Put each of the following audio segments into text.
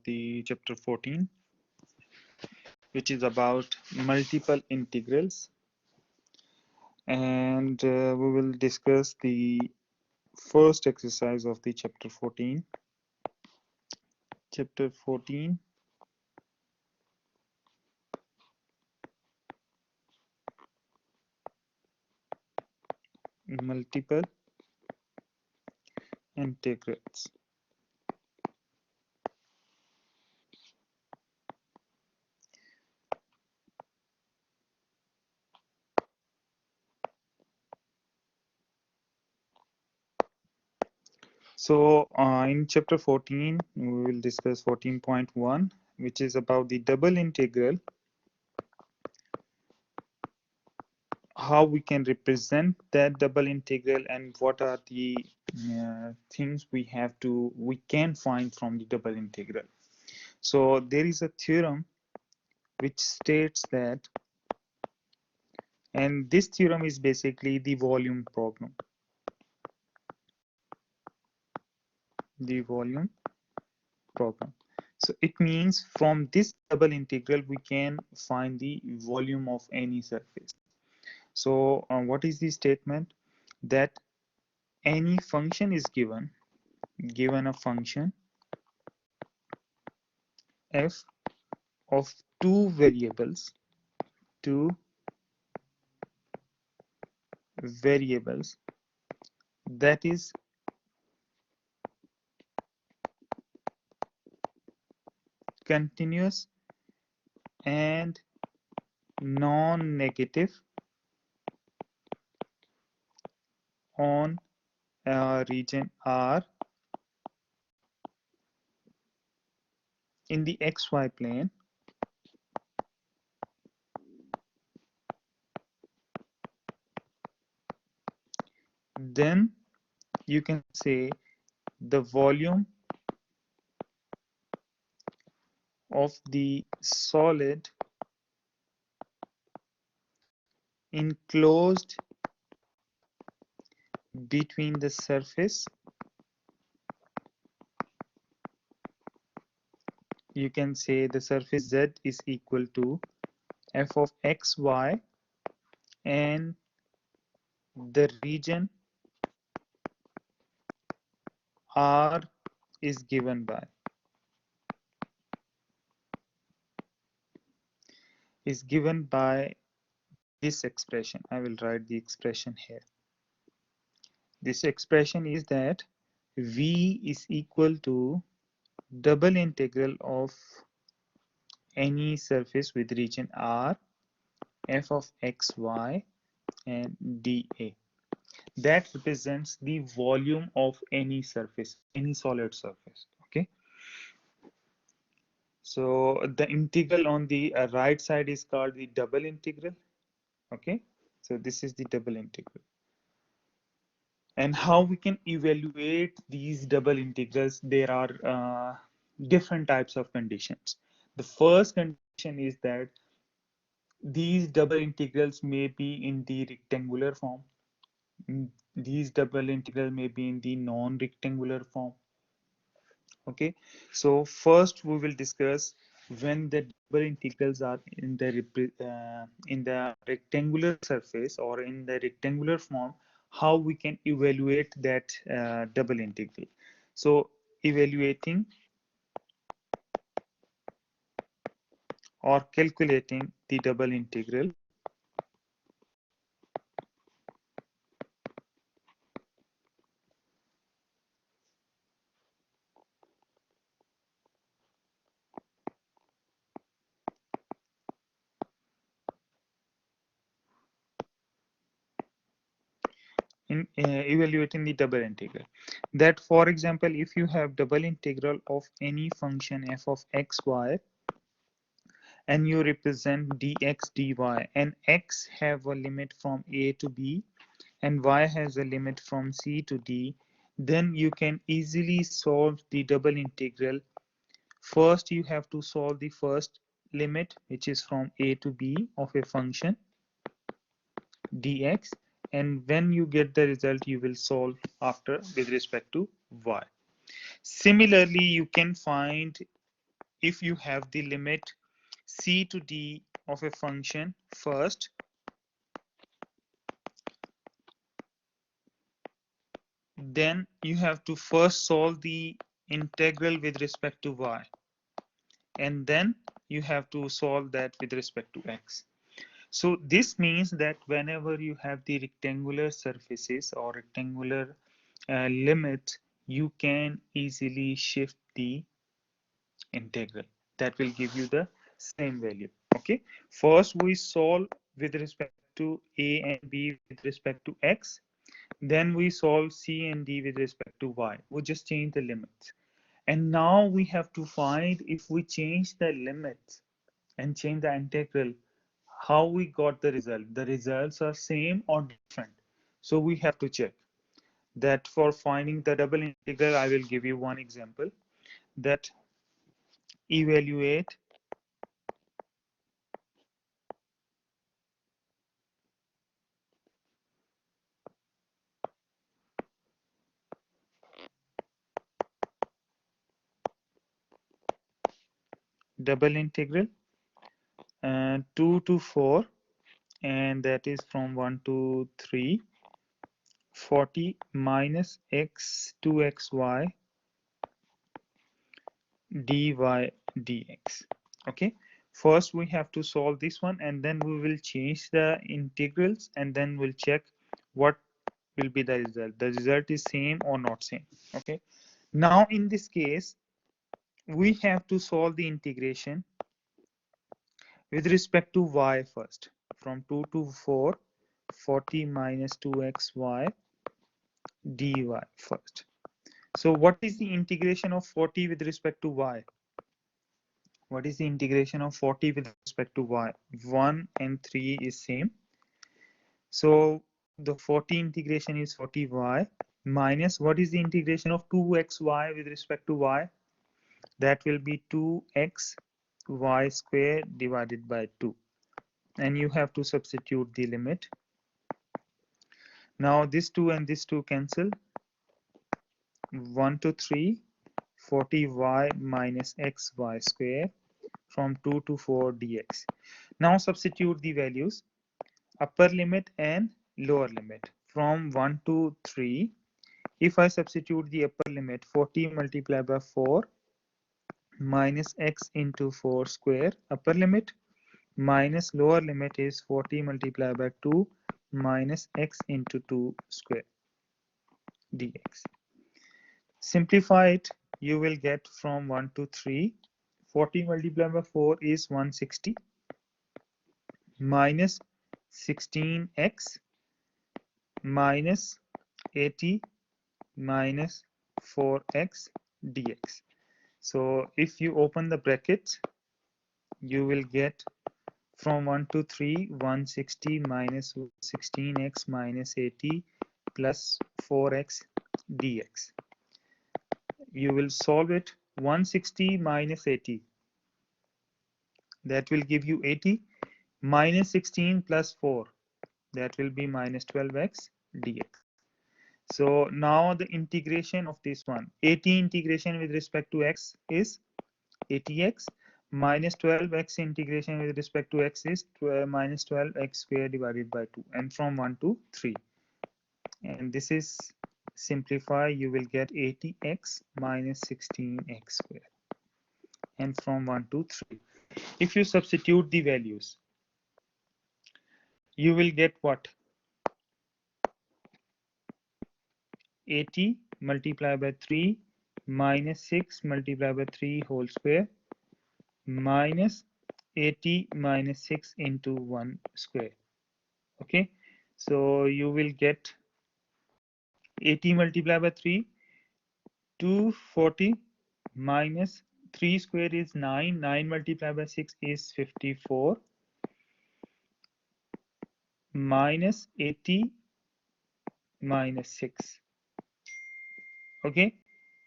the chapter 14, which is about multiple integrals, and we will discuss the first exercise of the chapter 14. Chapter 14, multiple integrals. So in chapter 14, we will discuss 14.1, which is about the double integral, how we can represent that double integral, and what are the things we can find from the double integral. So there is a theorem which states that, and this theorem is basically the volume problem. The volume problem. So it means from this double integral we can find the volume of any surface. So what is the statement? That any function is given a function f of two variables that is continuous and non-negative on a region R in the xy plane, then you can say the volume of the solid enclosed between the surface, you can say the surface Z is equal to f of xy, and the region R is given by this expression. I will write the expression here. This expression is that V is equal to double integral of any surface with region R, f of xy, and dA. That represents the volume of any surface, any solid surface. Okay. So the integral on the right side is called the double integral. Okay. So this is the double integral. And how we can evaluate these double integrals? There are different types of conditions. The first condition is that these double integrals may be in the rectangular form. These double integral may be in the non-rectangular form. Okay, so first we will discuss when the double integrals are in the rectangular surface or in the rectangular form, how we can evaluate that double integral. So evaluating or calculating the double integral in evaluating the double integral. That, for example, if you have double integral of any function f of xy, and you represent dx dy, and x have a limit from a to b and y has a limit from c to d, then you can easily solve the double integral. First you have to solve the first limit, which is from a to b of a function dx, and when you get the result you will solve after with respect to y. Similarly, you can find if you have the limit c to d of a function first, then you have to first solve the integral with respect to y, and then you have to solve that with respect to x. So this means that whenever you have the rectangular surfaces or rectangular limit, you can easily shift the integral. That will give you the same value. Okay, first we solve with respect to a and b with respect to x, then we solve c and d with respect to y. We just change the limits, and now we have to find if we change the limits and change the integral, how we got the result. The results are same or different. So we have to check that. For finding the double integral, I will give you one example, that evaluate double integral 2 to 4, and that is from 1 to 3, 40 minus x 2xy dy dx. Okay, first we have to solve this one, and then we will change the integrals, and then we'll check what will be the result. The result is same or not same. Okay, now in this case we have to solve the integration with respect to y first, from 2 to 4, 40 minus 2xy dy first. So what is the integration of 40 with respect to y? What is the integration of 40 with respect to y? 1 and 3 is same. So the 40 integration is 40y minus, what is the integration of 2xy with respect to y? That will be 2x y square divided by 2. And you have to substitute the limit. Now this 2 and this 2 cancel. 1 to 3, 40y minus xy square from 2 to 4 dx. Now substitute the values, upper limit and lower limit. From 1 to 3, if I substitute the upper limit, 40 multiplied by 4 minus x into 4 square upper limit, minus lower limit is 40 multiplied by 2 minus x into 2 square dx. Simplify it, you will get from 1 to 3, 40 multiplied by 4 is 160 minus 16x minus 80 minus 4x dx. So if you open the brackets, you will get from 1 to 3, 160 minus 16x minus 80 plus 4x dx. You will solve it. 160 minus 80, that will give you 80, minus 16 plus 4, that will be minus 12x dx. So now the integration of this one, 80 integration with respect to x is 80x, minus 12x integration with respect to x is minus 12x square divided by 2, and from 1 to 3. And this is simplify, you will get 80x minus 16x square, and from 1 to 3. If you substitute the values, you will get what? 80 multiplied by 3 minus 6 multiplied by 3 whole square minus 80 minus 6 into 1 square. Okay, so you will get 80 multiplied by 3, 240 minus 3 square is 9, 9 multiplied by 6 is 54 minus 80 minus 6. Okay,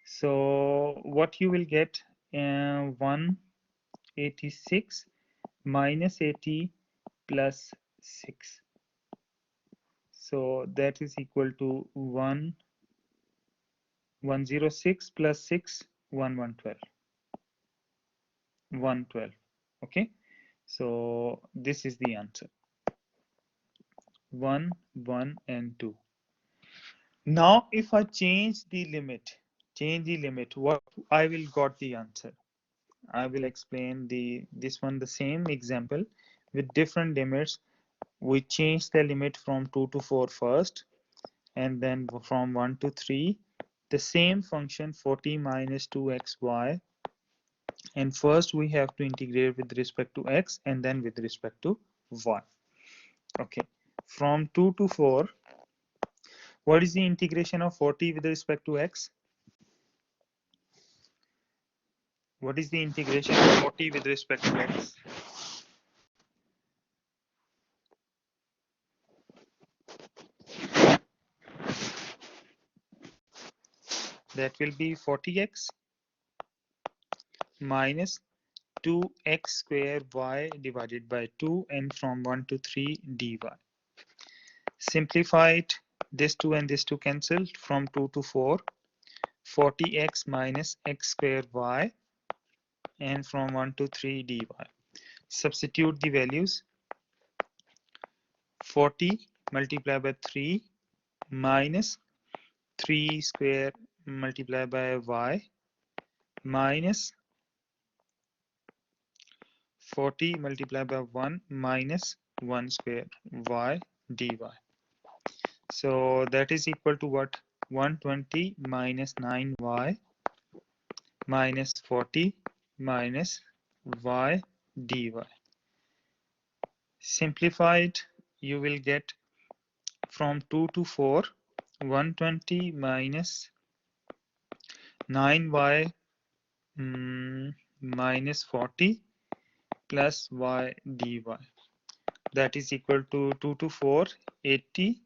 so what you will get, 186 minus 80 plus 6. So that is equal to 106 plus 6, 1112. 112. Okay, so this is the answer. 1, 1 and 2. Now if I change the limit, what I will got the answer. I will explain this one, the same example with different limits. We change the limit from 2 to 4 first, and then from 1 to 3, the same function 40 minus 2xy, and first we have to integrate with respect to x and then with respect to y. Okay, from 2 to 4, what is the integration of 40 with respect to x? What is the integration of 40 with respect to x? That will be 40x minus 2x square y divided by 2, and from 1 to 3 dy. Simplify it. This 2 and this 2 cancelled. From 2 to 4, 40x minus x square y, and from 1 to 3 dy. Substitute the values. 40 multiplied by 3 minus 3 square multiplied by y minus 40 multiplied by 1 minus 1 square y dy. So that is equal to what? 120 minus 9y minus 40 minus y dy. Simplify it. You will get from 2 to 4, 120 minus 9y minus 40 plus y dy. That is equal to 2 to 4, 80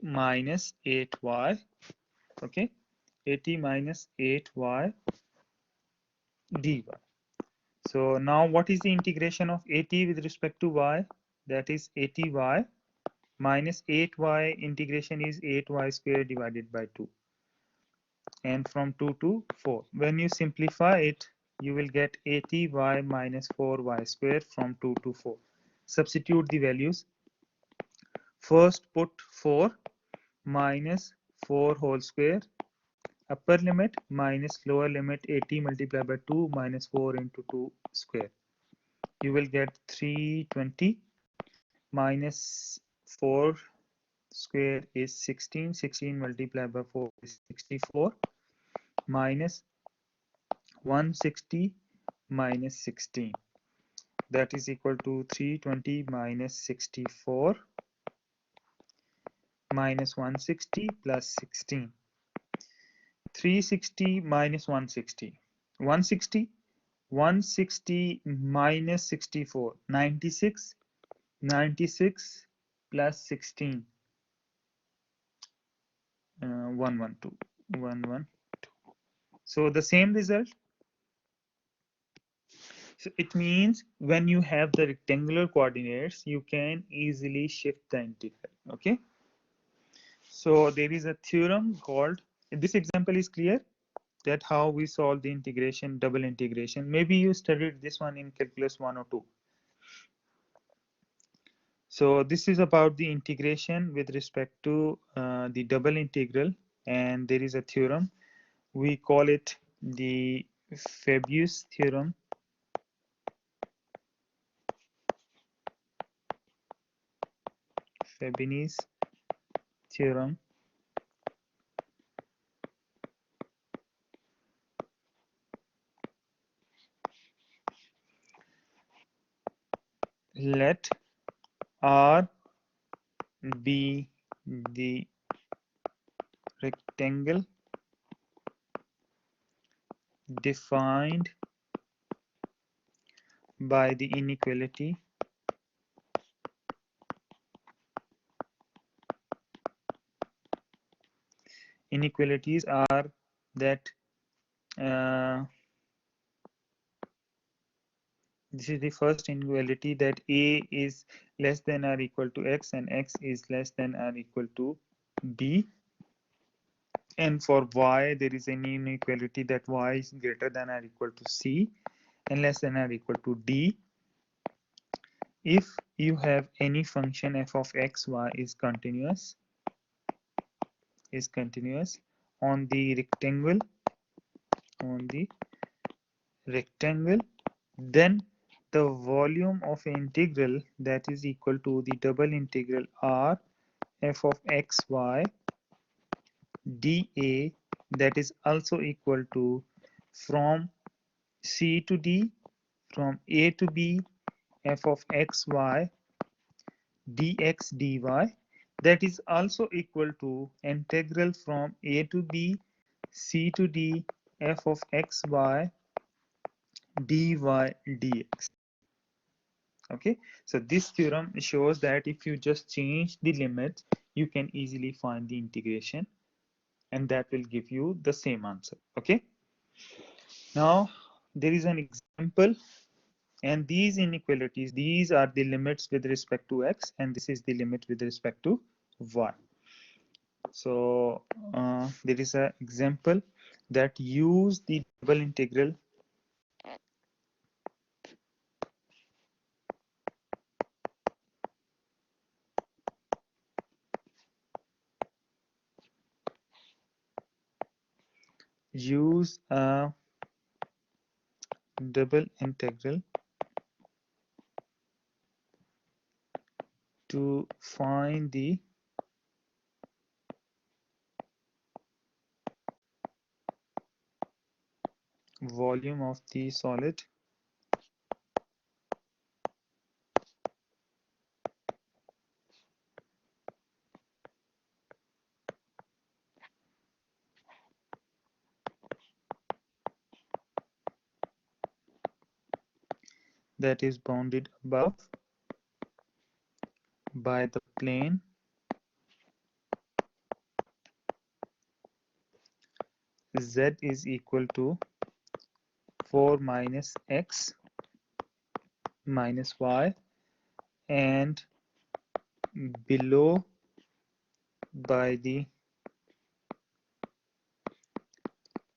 minus 8y. Okay, 80 minus 8y dy. So now what is the integration of 80 with respect to y? That is 80y minus 8y, integration is 8y square divided by 2, and from 2 to 4. When you simplify it, you will get 80y minus 4y square from 2 to 4. Substitute the values. First put 4 minus 4 whole square, upper limit minus lower limit, 80 multiplied by 2 minus 4 into 2 square. You will get 320 minus 4 square is 16. 16 multiplied by 4 is 64 minus 160 minus 16. That is equal to 320 minus 64 minus 160 plus 16. 360 minus 160. 160. 160 minus 64. 96. 96 plus 16. 112. 112. So the same result. So it means when you have the rectangular coordinates, you can easily shift the integral. Okay. So there is a theorem called, this example is clear, that how we solve the integration, double integration. Maybe you studied this one in calculus 1 or 2. So this is about the integration with respect to the double integral, and there is a theorem. We call it the Fabius theorem. Fabini's theorem. Let R be the rectangle defined by the inequality inequalities are that this is the first inequality, that a is less than or equal to x and x is less than or equal to b, and for y there is an inequality that y is greater than or equal to c, and less than or equal to D if you have any function f of x, y is continuous on the rectangle, then the volume of integral that is equal to the double integral r f of x y dA, that is also equal to from C to D, from A to B, f of x y dx dy, that is also equal to integral from A to B, C to D, f of x y dy dx. Okay, so this theorem shows that if you just change the limits, you can easily find the integration, and that will give you the same answer. Okay, now there is an example, and these inequalities, these are the limits with respect to x, and this is the limit with respect to y. So there is an example that use the double integral use a double integral to find the volume of the solid that is bounded above by the plane z is equal to 4 minus x minus y, and below by the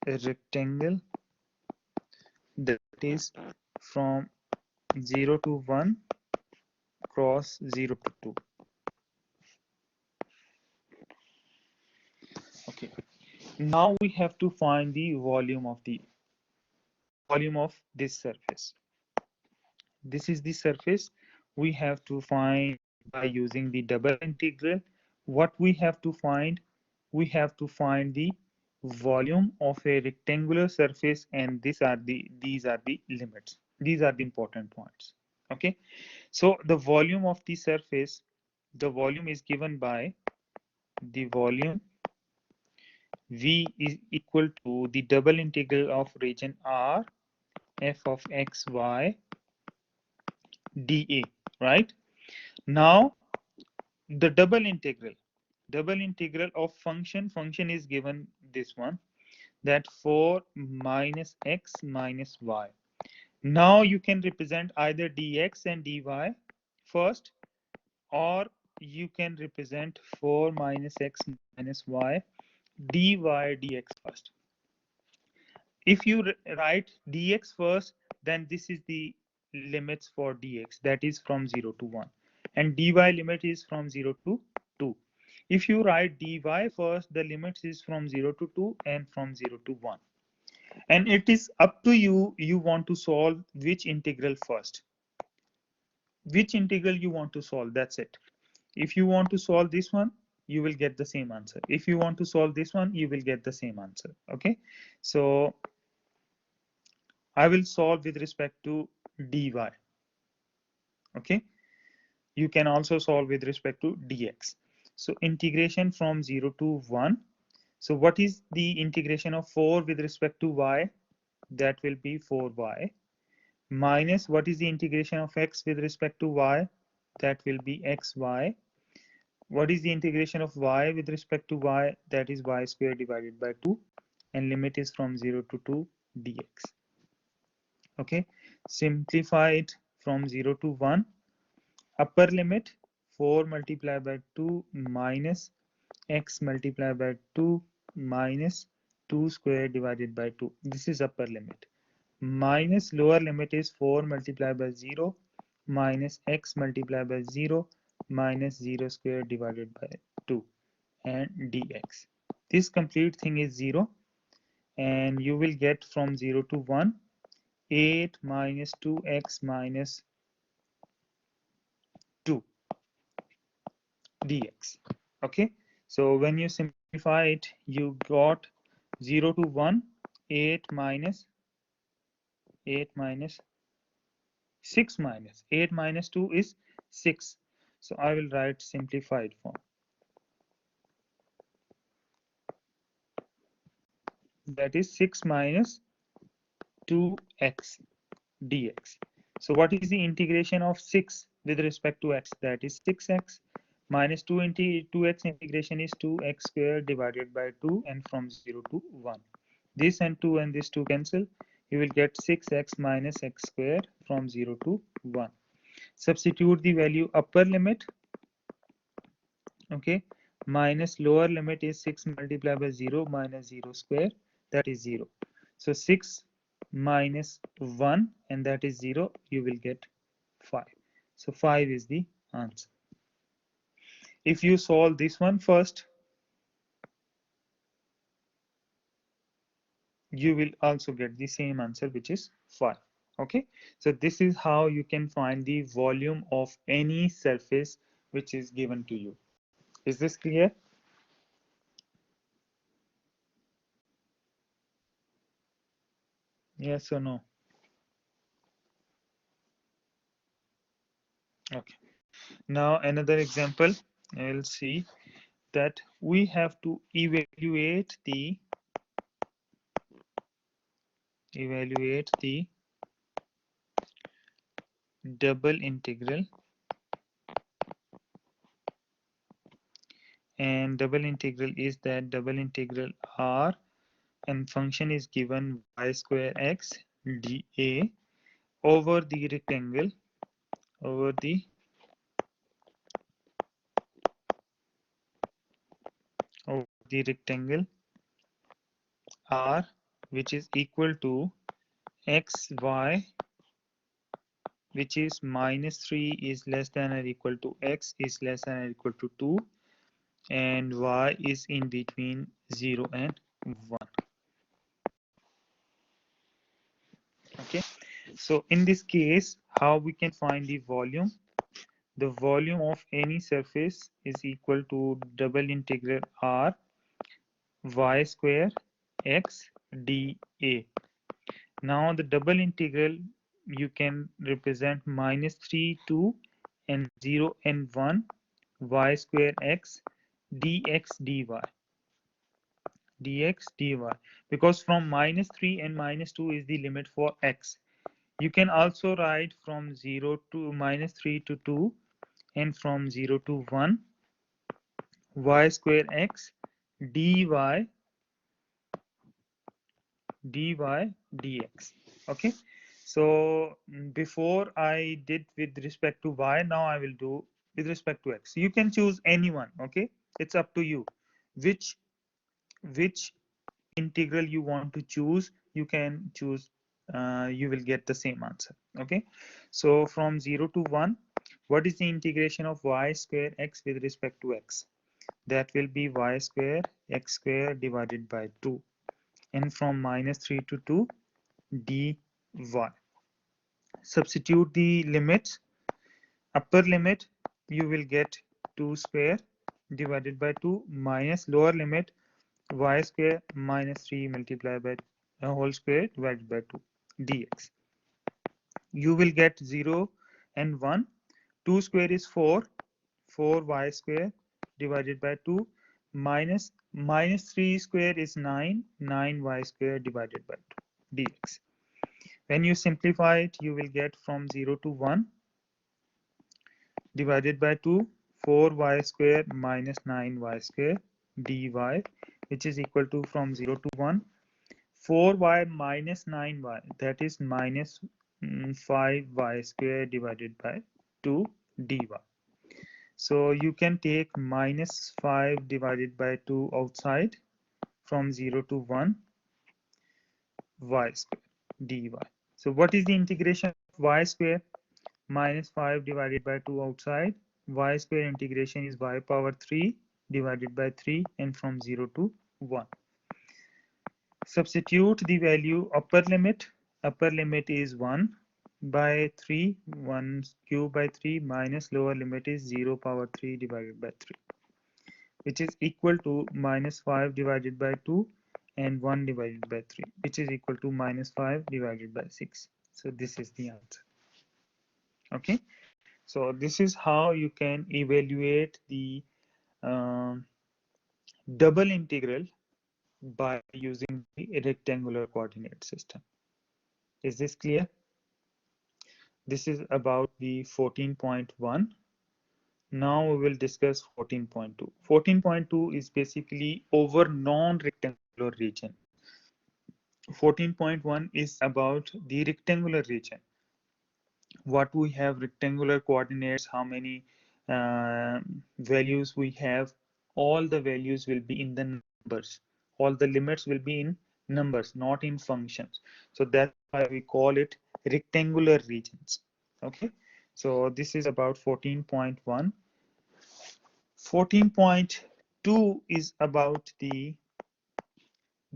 rectangle that is from 0 to 1 cross 0 to 2. Okay, now we have to find the volume of this surface. This is the surface we have to find by using the double integral. What we have to find? We have to find the volume of a rectangular surface, and these are the limits. These are the important points. Okay, so the volume of the surface, the volume is given by the volume V is equal to the double integral of region R f of x y dA, right? Now the double integral of function is given this one, that 4 minus x minus y. Now you can represent either dx and dy first, or you can represent 4 minus x minus y dy dx first. If you write dx first, then this is the limits for dx, that is from 0 to 1, and dy limit is from 0 to 2. If you write dy first, the limits is from 0 to 2 and from 0 to 1. And it is up to you, you want to solve which integral first. Which integral you want to solve, that's it. If you want to solve this one, you will get the same answer. If you want to solve this one, you will get the same answer. Okay, so I will solve with respect to dy. Okay, you can also solve with respect to dx. So integration from 0 to 1. So what is the integration of 4 with respect to y? That will be 4y, minus what is the integration of x with respect to y? That will be xy. What is the integration of y with respect to y? That is y square divided by 2, and limit is from 0 to 2 dx. Okay, simplify it from 0 to 1. Upper limit 4 multiplied by 2 minus x multiplied by 2 minus 2 square divided by 2. This is upper limit. minus lower limit is 4 multiplied by 0 minus x multiplied by 0 minus 0 square divided by 2 and dx. This complete thing is 0, and you will get from 0 to 1 8 minus 2x minus 2 dx. Okay, so when you simplify it, you got 0 to 1 8 minus 6 minus 8 minus 2 is 6. So I will write simplified form. That is 6 minus 2x dx. So what is the integration of 6 with respect to x? That is 6x minus 2 into 2x integration is 2x squared divided by 2 and from 0 to 1. This and 2 and this 2 cancel. You will get 6x minus x squared from 0 to 1. Substitute the value upper limit. Okay, minus lower limit is 6 multiplied by 0 minus 0 square, that is 0. So 6 minus 1 and that is 0, you will get 5. So 5 is the answer. If you solve this one first, you will also get the same answer, which is 5. Okay, so this is how you can find the volume of any surface which is given to you. Is this clear? Yes or no? Okay, now another example. I'll see that we have to evaluate the double integral, and double integral is that double integral r and function is given y square x dA over the rectangle over the rectangle r, which is equal to x y, which is minus 3 is less than or equal to x is less than or equal to 2, and y is in between 0 and 1. Okay, so in this case, how we can find the volume? The volume of any surface is equal to double integral r y square x dA. Now the double integral you can represent minus 3 2 and 0 and 1 y square x dx dy, because from minus 3 and minus 2 is the limit for x. You can also write from 0 to minus 3 to 2 and from 0 to 1 y square x dy dx. Okay, so before I did with respect to y, now I will do with respect to x. You can choose anyone. Okay, it's up to you which integral you want to choose. You can choose, you will get the same answer. Okay, so from 0 to 1, what is the integration of y square x with respect to x? That will be y square x square divided by 2, and from minus 3 to 2 dy. Substitute the limits. Upper limit you will get 2 square divided by 2 minus lower limit y square minus 3 multiplied by a whole square divided by 2 dx. You will get 0 and 1. 2 square is 4 y square divided by 2 minus 3 square is 9 y square divided by 2 dx. When you simplify it, you will get from 0 to 1 divided by 2 4y square minus 9y square dy, which is equal to from 0 to 1 4y minus 9y, that is minus 5y square divided by 2 dy. So you can take minus 5 divided by 2 outside, from 0 to 1 y square dy. So what is the integration of y square? Minus 5 divided by 2 outside. Y square integration is y power 3 divided by 3 and from 0 to 1. Substitute the value upper limit. Upper limit is 1 by 3, 1 cube by 3 minus lower limit is 0 power 3 divided by 3, which is equal to minus 5 divided by 2 and 1 divided by 3, which is equal to minus 5 divided by 6. So this is the answer. Okay, so this is how you can evaluate the double integral by using the rectangular coordinate system. Is this clear? This is about the 14.1. Now we will discuss 14.2. 14.2 is basically over non-rectangular region. 14.1 is about the rectangular region. What we have rectangular coordinates, how many values we have, all the values will be in the numbers. All the limits will be in numbers, not in functions. So that's why we call it rectangular regions. Okay, so this is about 14.1. 14.2 is about the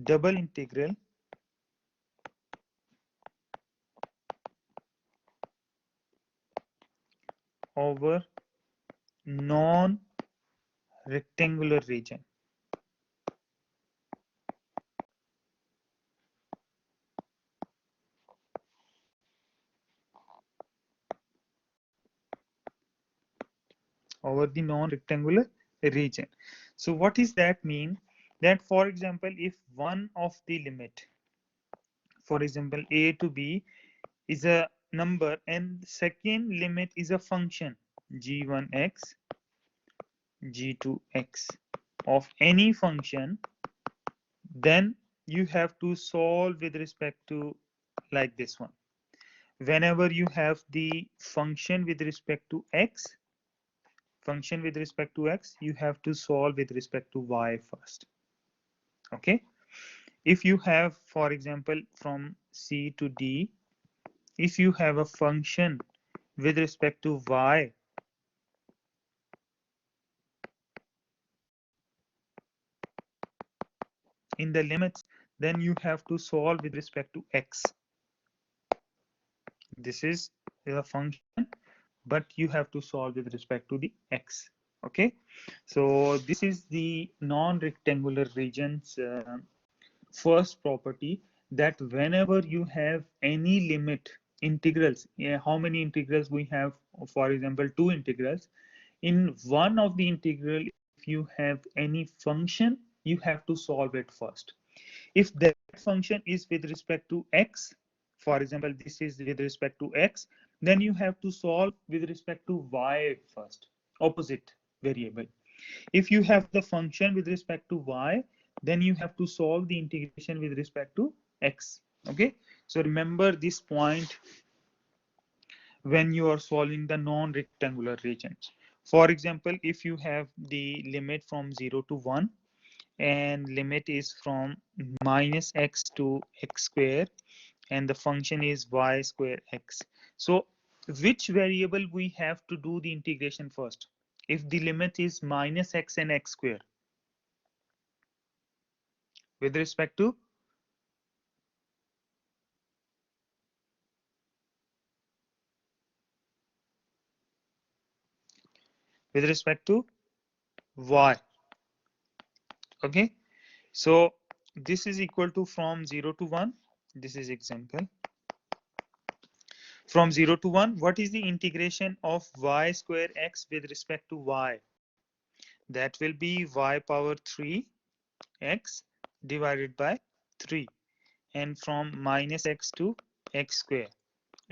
double integral over non-rectangular region. Over the non-rectangular region. So what does that mean? That for example, if one of the limit, for example a to b is a number and second limit is a function g1x, g2x of any function, then you have to solve with respect to like this one. Whenever you have the function with respect to x, you have to solve with respect to y first. Okay, if you have, for example, from c to d, if you have a function with respect to y, in the limits, then you have to solve with respect to x. This is a function, but you have to solve with respect to the x. Okay, so this is the non-rectangular regions first property, that whenever you have any limit integrals, how many integrals we have, for example 2 integrals, in one of the integral, if you have any function, you have to solve it first. If that function is with respect to x, for example this is with respect to x, then you have to solve with respect to y first, opposite variable. If you have the function with respect to y, then you have to solve the integration with respect to x. Okay, so remember this point when you are solving the non-rectangular regions. For example, if you have the limit from 0 to 1 and limit is from minus x to x square and the function is y square x. So which variable we have to do the integration first? If the limit is minus x and x square, with respect to y. Okay, so this is equal to from 0 to 1. This is example. From 0 to 1, what is the integration of y square x with respect to y? That will be y power 3 x divided by 3, and from minus x to x square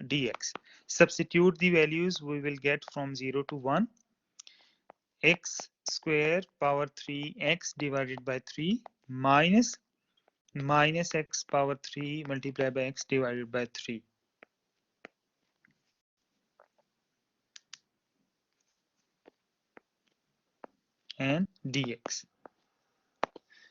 dx. Substitute the values, we will get from 0 to 1 x square power 3 x divided by 3 minus x power 3 multiplied by x divided by 3, and dx.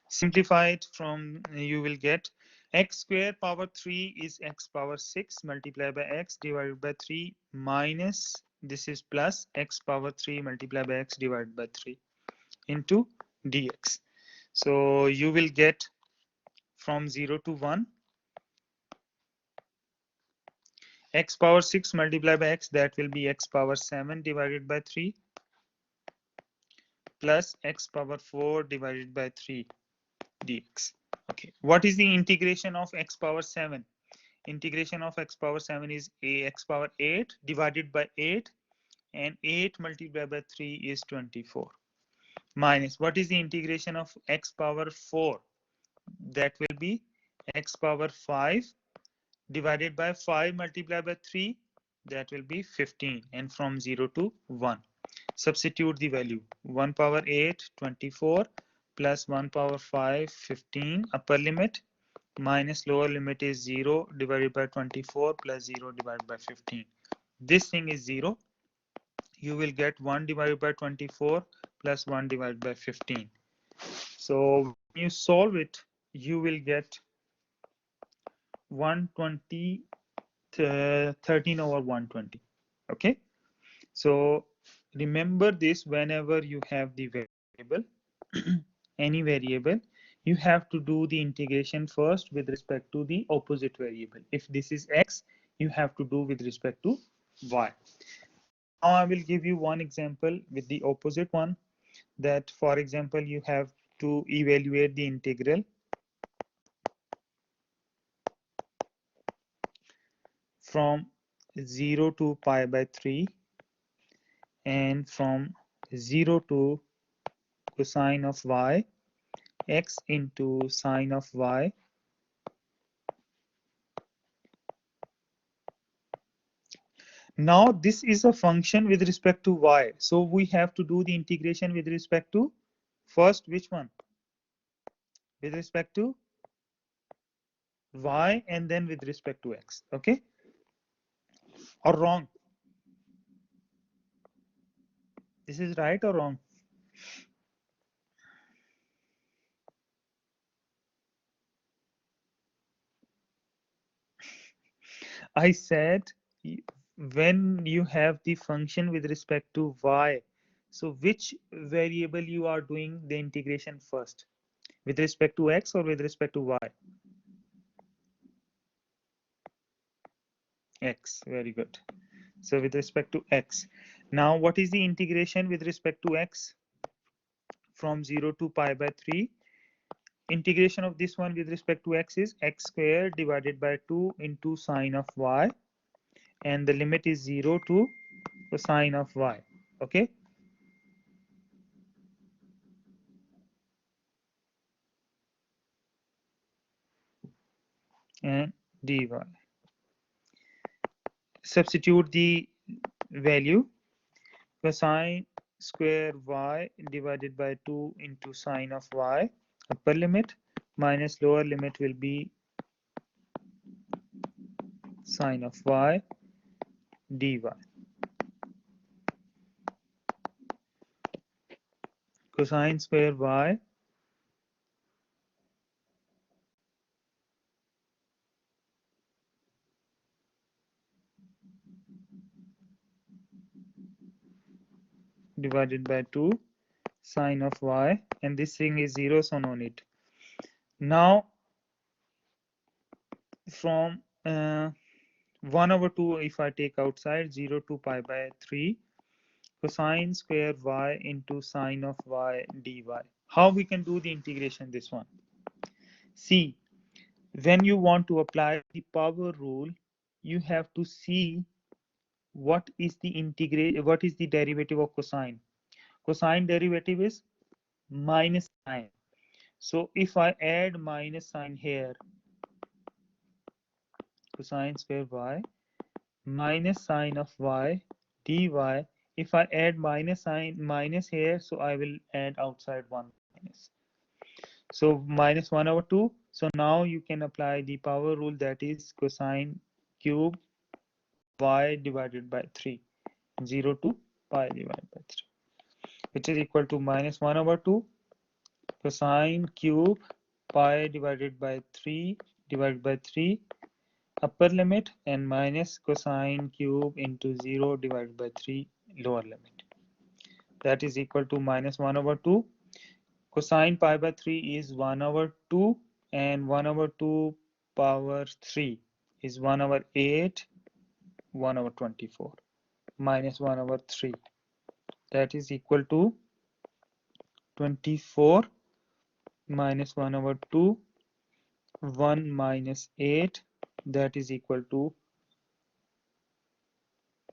Simplify it from, you will get x square power 3 is x power 6 multiplied by x divided by 3 minus, this is plus x power 3 multiplied by x divided by 3 into dx. So you will get from 0 to 1 x power 6 multiplied by x, that will be x power 7 divided by 3 plus x power 4 divided by 3 dx. Okay, what is the integration of x power 7? Integration of x power 7 is x power 8 divided by 8, and 8 multiplied by 3 is 24, minus what is the integration of x power 4? That will be x power 5 divided by 5 multiplied by 3, that will be 15, and from 0 to 1 substitute the value. 1 power 8 24 plus 1 power 5 15, upper limit, minus lower limit is 0 divided by 24 plus 0 divided by 15. This thing is 0. You will get 1 divided by 24 plus 1 divided by 15. So when you solve it, you will get 120 13 over 120. Okay, so remember this, whenever you have the variable any variable, you have to do the integration first with respect to the opposite variable. If this is x, you have to do with respect to y. Now I will give you one example with the opposite one, that for example you have to evaluate the integral from 0 to pi by 3 and from 0 to cosine of y x into sine of y. Now this is a function with respect to y, so we have to do the integration with respect to first which one? With respect to y, and then with respect to x. Okay, or wrong? This is right or wrong? I said when you have the function with respect to y, so which variable you are doing the integration first? With respect to x or with respect to y? X, very good. So with respect to x. Now what is the integration with respect to x? From 0 to pi by 3. Integration of this one with respect to x is x squared divided by 2 into sine of y, and the limit is 0 to cosine of y. Okay, and dy. Substitute the value. Cosine square y divided by 2 into sine of y, upper limit, minus lower limit will be sine of y dy. Cosine square y divided by 2 sine of y, and this thing is 0, so no need. Now from 1 over 2, if I take outside, 0 to pi by 3 cosine square y into sine of y dy. How we can do the integration this one? See, when you want to apply the power rule, you have to see what is the derivative of cosine. Cosine derivative is minus sine. So if I add minus sign here, cosine square y minus sine of y dy. If I add minus sign minus here, so I will add outside 1 minus. So minus 1 over 2. So now you can apply the power rule, that is cosine cube y divided by 3, 0 to pi divided by 3, which is equal to minus 1 over 2 cosine cube pi divided by 3 divided by 3 upper limit and minus cosine cube into 0 divided by 3 lower limit. That is equal to minus 1 over 2. Cosine pi by 3 is 1 over 2 and 1 over 2 power 3 is 1 over 8, 1 over 24 minus 1 over 3. That is equal to 24 minus 1 over 2, 1 minus 8, that is equal to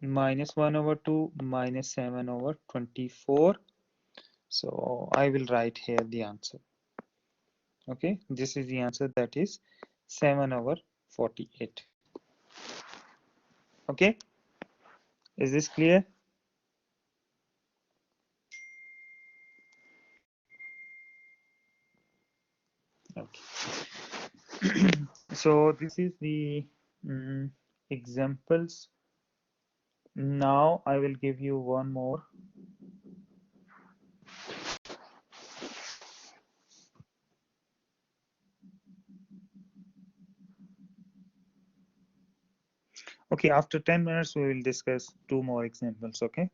minus 1 over 2 minus 7 over 24. So I will write here the answer. Okay, this is the answer, that is 7 over 48. Okay, is this clear? Okay. So this is the examples. Now I will give you one more. Okay, after 10 minutes we will discuss 2 more examples. Okay.